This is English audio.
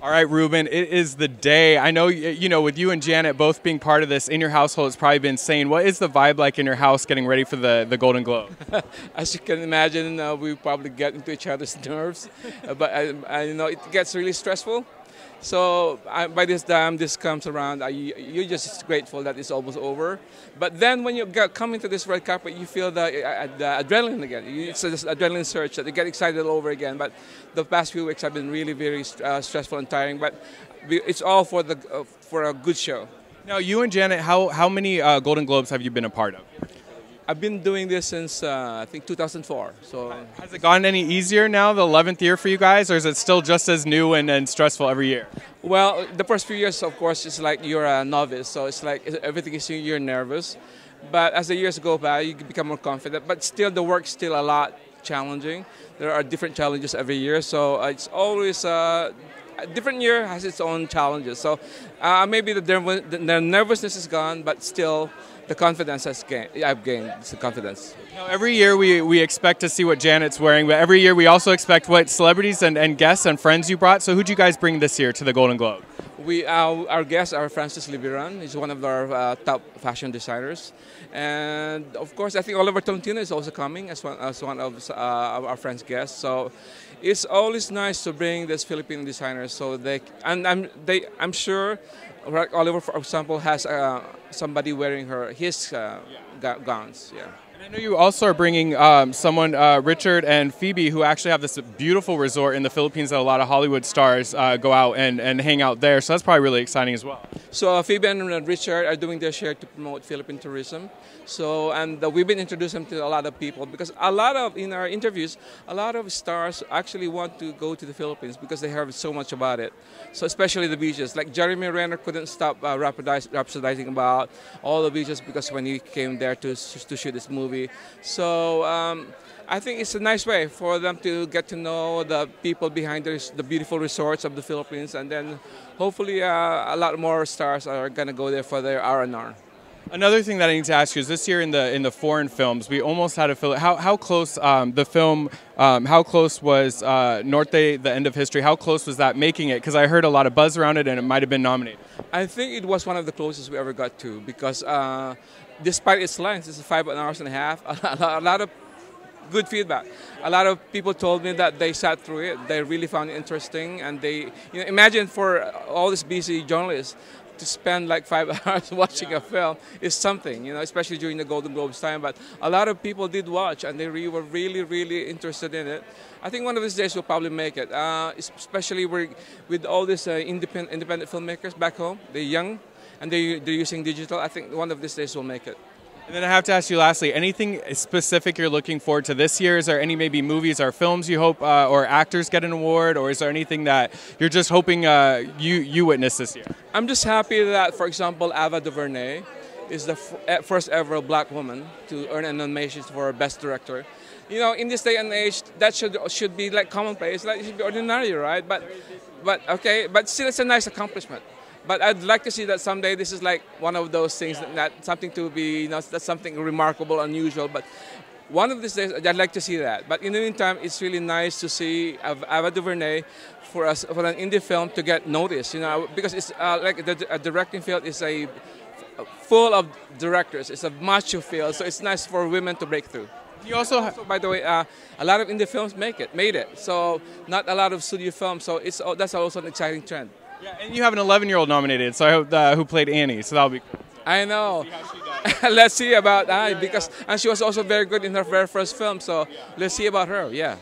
All right, Ruben, it is the day. I know, with you and Janet both being part of this in your household, it's probably been insane. What is the vibe like in your house getting ready for the Golden Globe? As you can imagine, we probably get into each other's nerves, but it gets really stressful. So by this time this comes around, you're just grateful that it's almost over. But then when you come into this red carpet, you feel the adrenaline again. It's this adrenaline surge that you get excited all over again. But the past few weeks have been really very stressful and tiring. But it's all for a good show. Now, you and Janet, how many Golden Globes have you been a part of? I've been doing this since I think 2004. So has it gotten any easier now, the 11th year for you guys, or is it still just as new and stressful every year? Well, the first few years, of course, it's like you're a novice, so it's like everything is new, you're nervous. But as the years go by, you become more confident. But still, the work's still a lot challenging. There are different challenges every year, so it's always a different year has its own challenges. So maybe the nervousness is gone, but still the confidence I've gained the confidence. Now, every year we expect to see what Janet's wearing, but every year we also expect what celebrities and guests and friends you brought. So who'd you guys bring this year to the Golden Globe? Our guests are Francis Libiran. He's one of our top fashion designers. And of course, I think Oliver Tolentino is also coming as one of our friends' guests. So it's always nice to bring these Filipino designers. So I'm sure Oliver, for example, has somebody wearing his gowns. Yeah. I know you also are bringing someone, Richard and Phoebe, who actually have this beautiful resort in the Philippines that a lot of Hollywood stars go out and hang out there. So that's probably really exciting as well. So Phoebe and Richard are doing their share to promote Philippine tourism. So we've been introducing them to a lot of people because in our interviews, a lot of stars actually want to go to the Philippines because they heard so much about it. So especially the beaches, like Jeremy Renner couldn't stop rhapsodizing about all the beaches because when he came there to shoot this movie. So I think it's a nice way for them to get to know the people behind the beautiful resorts of the Philippines, and then hopefully a lot more stars are going to go there for their R&R. Another thing that I need to ask you is this year in the foreign films, we almost had a film. How close the film? How close was Norte, The End of History? How close was that making it? Because I heard a lot of buzz around it, and it might have been nominated. I think it was one of the closest we ever got to because despite its length, it's 5 hours and a half. A lot of good feedback. A lot of people told me that they sat through it. They really found it interesting, and imagine for all these busy journalists to spend like 5 hours watching a film is something, especially during the Golden Globes time. But a lot of people did watch, and they were really, really interested in it. I think one of these days we'll probably make it, especially with all these independent filmmakers back home. They're young, and they're using digital. I think one of these days we'll make it. And then I have to ask you lastly, anything specific you're looking forward to this year? Is there any maybe movies or films you hope or actors get an award, or is there anything that you're just hoping you witness this year? I'm just happy that, for example, Ava DuVernay is the first ever black woman to earn a nomination for Best Director. In this day and age, that should be like commonplace, like it should be ordinary, right? But still, it's a nice accomplishment. But I'd like to see that someday this is like one of those things that something to be, that's something remarkable, unusual. But one of these days, I'd like to see that. But in the meantime, it's really nice to see Ava DuVernay for an indie film to get noticed. Because it's like the directing field is full of directors. It's a macho field, so it's nice for women to break through. You also, by the way, a lot of indie films made it. So not a lot of studio films. So that's also an exciting trend. Yeah, and you have an 11-year-old nominated, so I hope who played Annie, so that'll be cool. I know. Let's see about because she was also very good in her very first film, so let's see about her. Yeah.